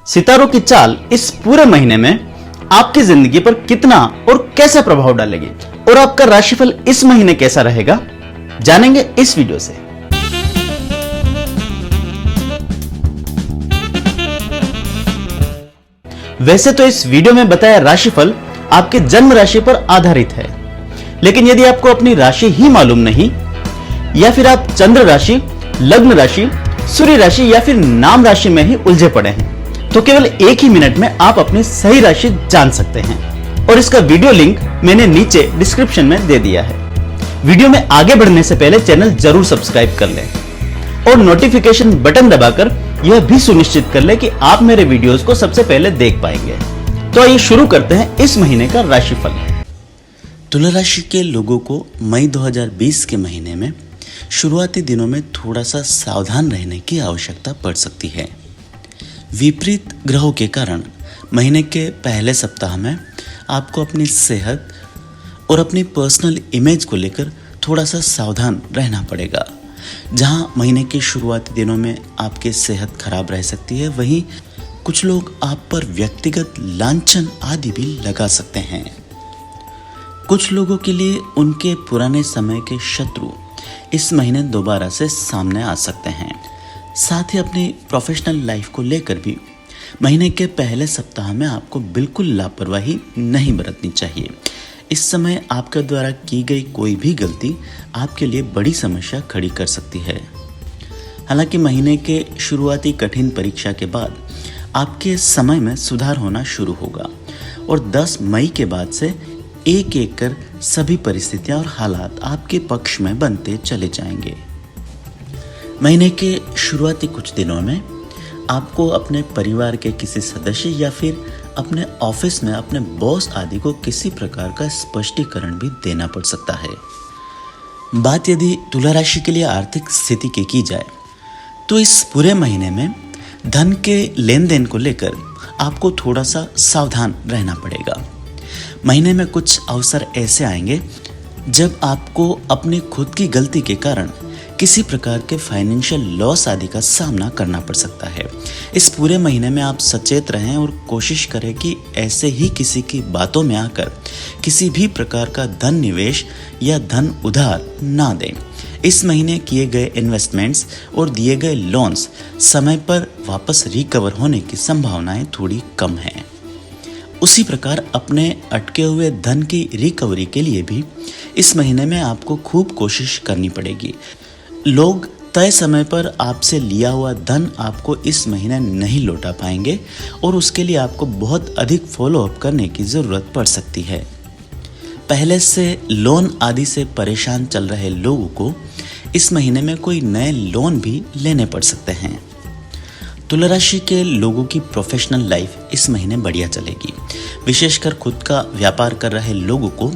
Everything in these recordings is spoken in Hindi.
सितारों की चाल इस पूरे महीने में आपकी जिंदगी पर कितना और कैसा प्रभाव डालेगी और आपका राशिफल इस महीने कैसा रहेगा, जानेंगे इस वीडियो से। वैसे तो इस वीडियो में बताया राशिफल आपके जन्म राशि पर आधारित है, लेकिन यदि आपको अपनी राशि ही मालूम नहीं या फिर आप चंद्र राशि, लग्न राशि, सूर्य राशि या फिर नाम राशि में ही उलझे पड़े हैं, तो केवल एक ही मिनट में आप अपनी सही राशि जान सकते हैं और इसका वीडियो लिंक मैंने नीचे डिस्क्रिप्शन में दे दिया है। वीडियो में आगे बढ़ने से पहले चैनल जरूर सब्सक्राइब कर लें और नोटिफिकेशन बटन दबाकर यह भी सुनिश्चित कर लें कि आप मेरे वीडियोस को सबसे पहले देख पाएंगे। तो आइए शुरू करते हैं इस महीने का राशिफल। तुला राशि के लोगों को मई 2020 के महीने में शुरुआती दिनों में थोड़ा सा सावधान रहने की आवश्यकता पड़ सकती है। विपरीत ग्रहों के कारण महीने के पहले सप्ताह में आपको अपनी सेहत और अपनी पर्सनल इमेज को लेकर थोड़ा सा सावधान रहना पड़ेगा। जहां महीने के शुरुआती दिनों में आपकी सेहत खराब रह सकती है, वहीं कुछ लोग आप पर व्यक्तिगत लांछन आदि भी लगा सकते हैं। कुछ लोगों के लिए उनके पुराने समय के शत्रु इस महीने दोबारा से सामने आ सकते हैं। साथ ही अपनी प्रोफेशनल लाइफ को लेकर भी महीने के पहले सप्ताह में आपको बिल्कुल लापरवाही नहीं बरतनी चाहिए। इस समय आपके द्वारा की गई कोई भी गलती आपके लिए बड़ी समस्या खड़ी कर सकती है। हालांकि महीने के शुरुआती कठिन परीक्षा के बाद आपके समय में सुधार होना शुरू होगा और 10 मई के बाद से एक एक कर सभी परिस्थितियां और हालात आपके पक्ष में बनते चले जाएंगे। महीने के शुरुआती कुछ दिनों में आपको अपने परिवार के किसी सदस्य या फिर अपने ऑफिस में अपने बॉस आदि को किसी प्रकार का स्पष्टीकरण भी देना पड़ सकता है। बात यदि तुला राशि के लिए आर्थिक स्थिति की जाए तो इस पूरे महीने में धन के लेन देन को लेकर आपको थोड़ा सा सावधान रहना पड़ेगा। महीने में कुछ अवसर ऐसे आएंगे जब आपको अपनी खुद की गलती के कारण किसी प्रकार के फाइनेंशियल लॉस आदि का सामना करना पड़ सकता है। इस पूरे महीने में आप सचेत रहें और कोशिश करें कि ऐसे ही किसी की बातों में आकर किसी भी प्रकार का धन निवेश या धन उधार ना दें। इस महीने किए गए इन्वेस्टमेंट्स और दिए गए लोन्स समय पर वापस रिकवर होने की संभावनाएं थोड़ी कम हैं। उसी प्रकार अपने अटके हुए धन की रिकवरी के लिए भी इस महीने में आपको खूब कोशिश करनी पड़ेगी। लोग तय समय पर आपसे लिया हुआ धन आपको इस महीने नहीं लौटा पाएंगे और उसके लिए आपको बहुत अधिक फॉलोअप करने की ज़रूरत पड़ सकती है। पहले से लोन आदि से परेशान चल रहे लोगों को इस महीने में कोई नए लोन भी लेने पड़ सकते हैं। तुला राशि के लोगों की प्रोफेशनल लाइफ इस महीने बढ़िया चलेगी। विशेषकर खुद का व्यापार कर रहे लोगों को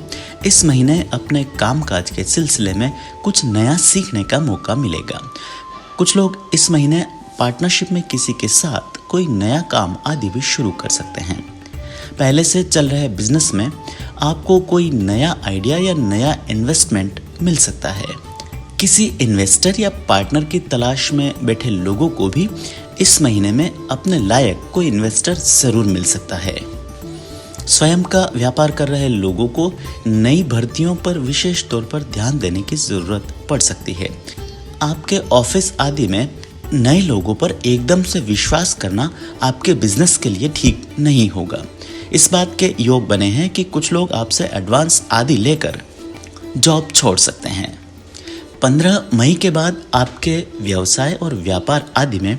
इस महीने अपने कामकाज के सिलसिले में कुछ नया सीखने का मौका मिलेगा। कुछ लोग इस महीने पार्टनरशिप में किसी के साथ कोई नया काम आदि भी शुरू कर सकते हैं। पहले से चल रहे बिजनेस में आपको कोई नया आइडिया या नया इन्वेस्टमेंट मिल सकता है। किसी इन्वेस्टर या पार्टनर की तलाश में बैठे लोगों को भी इस महीने में अपने लायक कोई इन्वेस्टर जरूर मिल सकता है। स्वयं का व्यापार कर रहे लोगों को नई भर्तियों पर विशेष तौर पर ध्यान देने की जरूरत पड़ सकती है। आपके ऑफिस आदि में नए लोगों पर एकदम से विश्वास करना आपके बिजनेस के लिए ठीक नहीं होगा। इस बात के योग बने हैं कि कुछ लोग आपसे एडवांस आदि लेकर जॉब छोड़ सकते हैं। 15 मई के बाद आपके व्यवसाय और व्यापार आदि में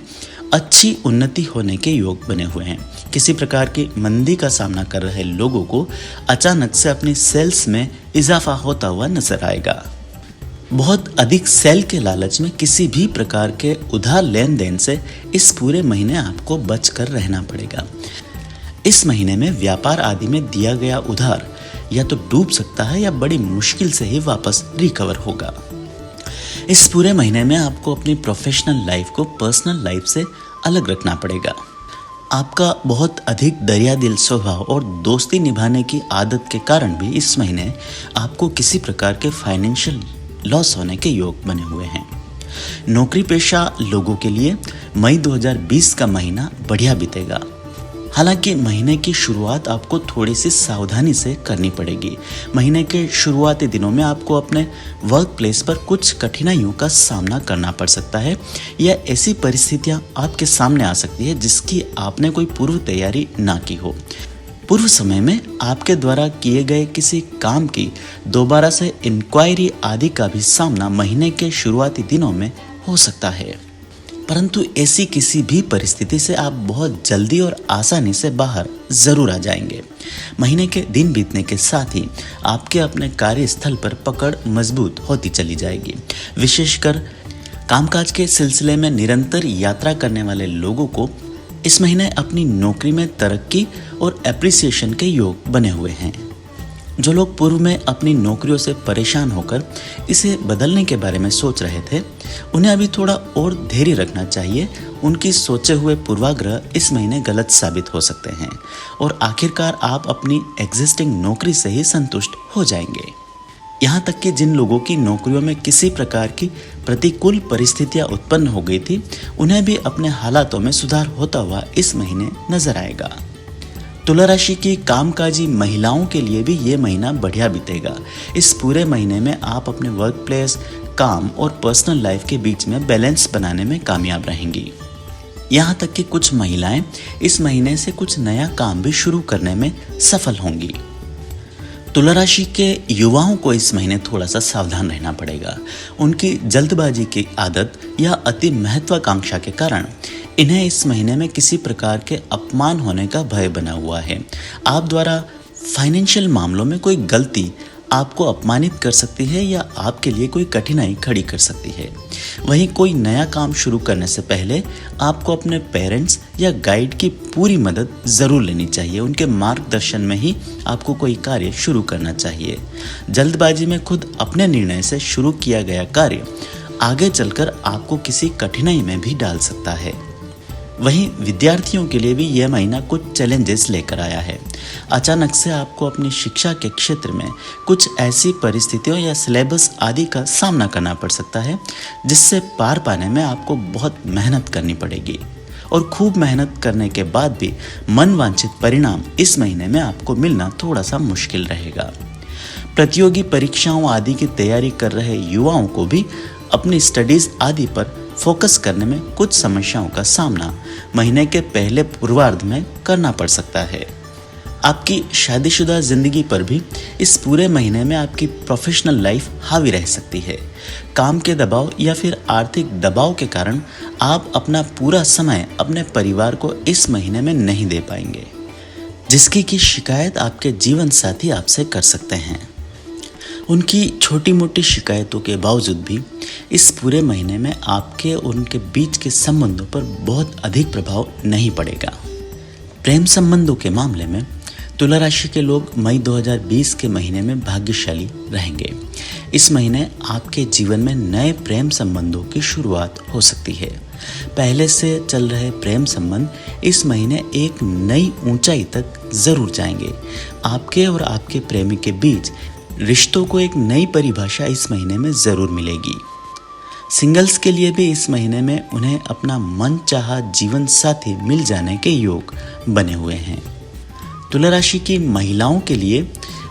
अच्छी उन्नति होने के योग बने हुए हैं। किसी प्रकार की मंदी का सामना कर रहे लोगों को अचानक से अपनी सेल्स में इजाफा होता हुआ नजर आएगा। बहुत अधिक सेल के लालच में किसी भी प्रकार के उधार लेन देन से इस पूरे महीने आपको बचकर रहना पड़ेगा। इस महीने में व्यापार आदि में दिया गया उधार या तो डूब सकता है या बड़ी मुश्किल से ही वापस रिकवर होगा। इस पूरे महीने में आपको अपनी प्रोफेशनल लाइफ को पर्सनल लाइफ से अलग रखना पड़ेगा। आपका बहुत अधिक दरियादिल स्वभाव और दोस्ती निभाने की आदत के कारण भी इस महीने आपको किसी प्रकार के फाइनेंशियल लॉस होने के योग बने हुए हैं। नौकरी पेशा लोगों के लिए मई 2020 का महीना बढ़िया बीतेगा। हालांकि महीने की शुरुआत आपको थोड़ी सी सावधानी से करनी पड़ेगी। महीने के शुरुआती दिनों में आपको अपने वर्क प्लेस पर कुछ कठिनाइयों का सामना करना पड़ सकता है या ऐसी परिस्थितियां आपके सामने आ सकती है जिसकी आपने कोई पूर्व तैयारी ना की हो। पूर्व समय में आपके द्वारा किए गए किसी काम की दोबारा से इंक्वायरी आदि का भी सामना महीने के शुरुआती दिनों में हो सकता है, परंतु ऐसी किसी भी परिस्थिति से आप बहुत जल्दी और आसानी से बाहर जरूर आ जाएंगे। महीने के दिन बीतने के साथ ही आपके अपने कार्यस्थल पर पकड़ मजबूत होती चली जाएगी। विशेषकर कामकाज के सिलसिले में निरंतर यात्रा करने वाले लोगों को इस महीने अपनी नौकरी में तरक्की और एप्रिसिएशन के योग बने हुए हैं। जो लोग पूर्व में अपनी नौकरियों से परेशान होकर इसे बदलने के बारे में सोच रहे थे, उन्हें अभी थोड़ा और धैर्य रखना चाहिए। उनकी सोचे हुए पूर्वाग्रह इस महीने गलत साबित हो सकते हैं और आखिरकार आप अपनी एग्जिस्टिंग नौकरी से ही संतुष्ट हो जाएंगे। यहाँ तक कि जिन लोगों की नौकरियों में किसी प्रकार की प्रतिकूल परिस्थितियाँ उत्पन्न हो गई थी, उन्हें भी अपने हालातों में सुधार होता हुआ इस महीने नजर आएगा। तुला राशि की कामकाजी महिलाओं के लिए भी ये महीना बढ़िया बीतेगा। इस पूरे महीने में आप अपने वर्क प्लेस, काम और पर्सनल लाइफ के बीच में बैलेंस बनाने में कामयाब रहेंगी। यहाँ तक कि कुछ महिलाएं इस महीने से कुछ नया काम भी शुरू करने में सफल होंगी। तुला राशि के युवाओं को इस महीने थोड़ा सा सावधान रहना पड़ेगा। उनकी जल्दबाजी की आदत या अति महत्वाकांक्षा के कारण इन्हें इस महीने में किसी प्रकार के अपमान होने का भय बना हुआ है। आप द्वारा फाइनेंशियल मामलों में कोई गलती आपको अपमानित कर सकती है या आपके लिए कोई कठिनाई खड़ी कर सकती है। वहीं कोई नया काम शुरू करने से पहले आपको अपने पेरेंट्स या गाइड की पूरी मदद ज़रूर लेनी चाहिए। उनके मार्गदर्शन में ही आपको कोई कार्य शुरू करना चाहिए। जल्दबाजी में खुद अपने निर्णय से शुरू किया गया कार्य आगे चलकर आपको किसी कठिनाई में भी डाल सकता है। वहीं विद्यार्थियों के लिए भी यह महीना कुछ चैलेंजेस लेकर आया है। अचानक से आपको अपनी शिक्षा के क्षेत्र में कुछ ऐसी परिस्थितियों या सिलेबस आदि का सामना करना पड़ सकता है जिससे पार पाने में आपको बहुत मेहनत करनी पड़ेगी और खूब मेहनत करने के बाद भी मनवांछित परिणाम इस महीने में आपको मिलना थोड़ा सा मुश्किल रहेगा। प्रतियोगी परीक्षाओं आदि की तैयारी कर रहे युवाओं को भी अपनी स्टडीज आदि पर फोकस करने में कुछ समस्याओं का सामना महीने के पहले पूर्वार्ध में करना पड़ सकता है। आपकी शादीशुदा जिंदगी पर भी इस पूरे महीने में आपकी प्रोफेशनल लाइफ हावी रह सकती है। काम के दबाव या फिर आर्थिक दबाव के कारण आप अपना पूरा समय अपने परिवार को इस महीने में नहीं दे पाएंगे, जिसकी की शिकायत आपके जीवन साथी आपसे कर सकते हैं। उनकी छोटी मोटी शिकायतों के बावजूद भी इस पूरे महीने में आपके और उनके बीच के संबंधों पर बहुत अधिक प्रभाव नहीं पड़ेगा। प्रेम संबंधों के मामले में तुला राशि के लोग मई 2020 के महीने में भाग्यशाली रहेंगे। इस महीने आपके जीवन में नए प्रेम संबंधों की शुरुआत हो सकती है। पहले से चल रहे प्रेम संबंध इस महीने एक नई ऊंचाई तक जरूर जाएंगे। आपके और आपके प्रेमी के बीच रिश्तों को एक नई परिभाषा इस महीने में जरूर मिलेगी। सिंगल्स के लिए भी इस महीने में उन्हें अपना मनचाहा जीवन साथी मिल जाने के योग बने हुए हैं। तुला राशि की महिलाओं के लिए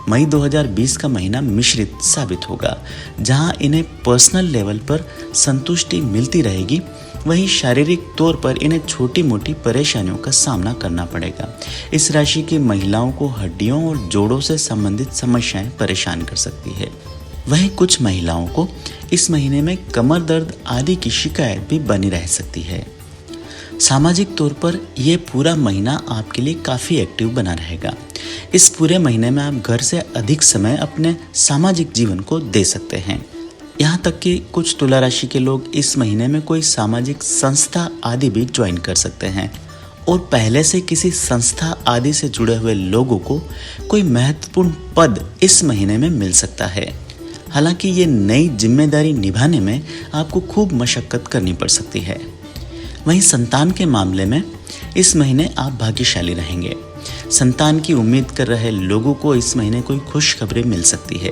मई 2020 का महीना मिश्रित साबित होगा। जहां इन्हें पर्सनल लेवल पर संतुष्टि मिलती रहेगी, वहीं शारीरिक तौर पर इन्हें छोटी मोटी परेशानियों का सामना करना पड़ेगा। इस राशि की महिलाओं को हड्डियों और जोड़ों से संबंधित समस्याएं परेशान कर सकती है। वहीं कुछ महिलाओं को इस महीने में कमर दर्द आदि की शिकायत भी बनी रह सकती है। सामाजिक तौर पर यह पूरा महीना आपके लिए काफ़ी एक्टिव बना रहेगा। इस पूरे महीने में आप घर से अधिक समय अपने सामाजिक जीवन को दे सकते हैं। यहाँ तक कि कुछ तुला राशि के लोग इस महीने में कोई सामाजिक संस्था आदि भी ज्वाइन कर सकते हैं और पहले से किसी संस्था आदि से जुड़े हुए लोगों को कोई महत्वपूर्ण पद इस महीने में मिल सकता है। हालांकि ये नई जिम्मेदारी निभाने में आपको खूब मशक्कत करनी पड़ सकती है। वहीं संतान के मामले में इस महीने आप भाग्यशाली रहेंगे। संतान की उम्मीद कर रहे लोगों को इस महीने कोई खुशखबरी मिल सकती है,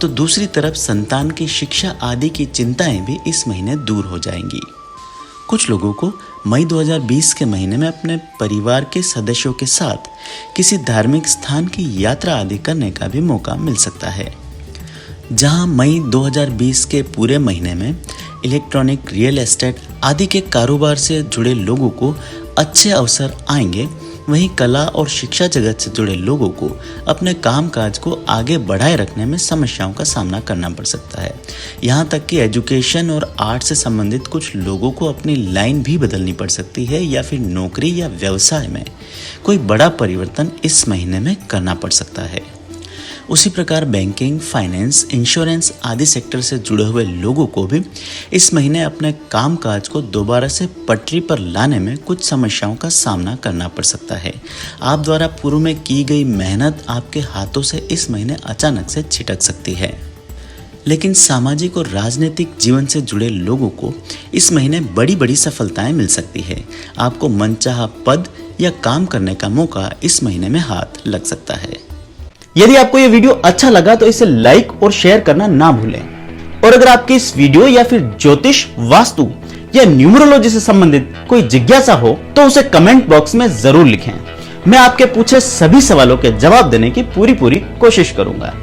तो दूसरी तरफ संतान की शिक्षा आदि की चिंताएं भी इस महीने दूर हो जाएंगी। कुछ लोगों को मई 2020 के महीने में अपने परिवार के सदस्यों के साथ किसी धार्मिक स्थान की यात्रा आदि करने का भी मौका मिल सकता है। जहां मई 2020 के पूरे महीने में इलेक्ट्रॉनिक, रियल एस्टेट आदि के कारोबार से जुड़े लोगों को अच्छे अवसर आएंगे, वहीं कला और शिक्षा जगत से जुड़े लोगों को अपने कामकाज को आगे बढ़ाए रखने में समस्याओं का सामना करना पड़ सकता है। यहाँ तक कि एजुकेशन और आर्ट से संबंधित कुछ लोगों को अपनी लाइन भी बदलनी पड़ सकती है या फिर नौकरी या व्यवसाय में कोई बड़ा परिवर्तन इस महीने में करना पड़ सकता है। उसी प्रकार बैंकिंग, फाइनेंस, इंश्योरेंस आदि सेक्टर से जुड़े हुए लोगों को भी इस महीने अपने कामकाज को दोबारा से पटरी पर लाने में कुछ समस्याओं का सामना करना पड़ सकता है। आप द्वारा पूर्व में की गई मेहनत आपके हाथों से इस महीने अचानक से छिटक सकती है। लेकिन सामाजिक और राजनीतिक जीवन से जुड़े लोगों को इस महीने बड़ी बड़ी सफलताएं मिल सकती है। आपको मनचाहा पद या काम करने का मौका इस महीने में हाथ लग सकता है। यदि आपको यह वीडियो अच्छा लगा तो इसे लाइक और शेयर करना ना भूलें। और अगर आपकी इस वीडियो या फिर ज्योतिष, वास्तु या न्यूमरोलॉजी से संबंधित कोई जिज्ञासा हो तो उसे कमेंट बॉक्स में जरूर लिखें। मैं आपके पूछे सभी सवालों के जवाब देने की पूरी कोशिश करूंगा।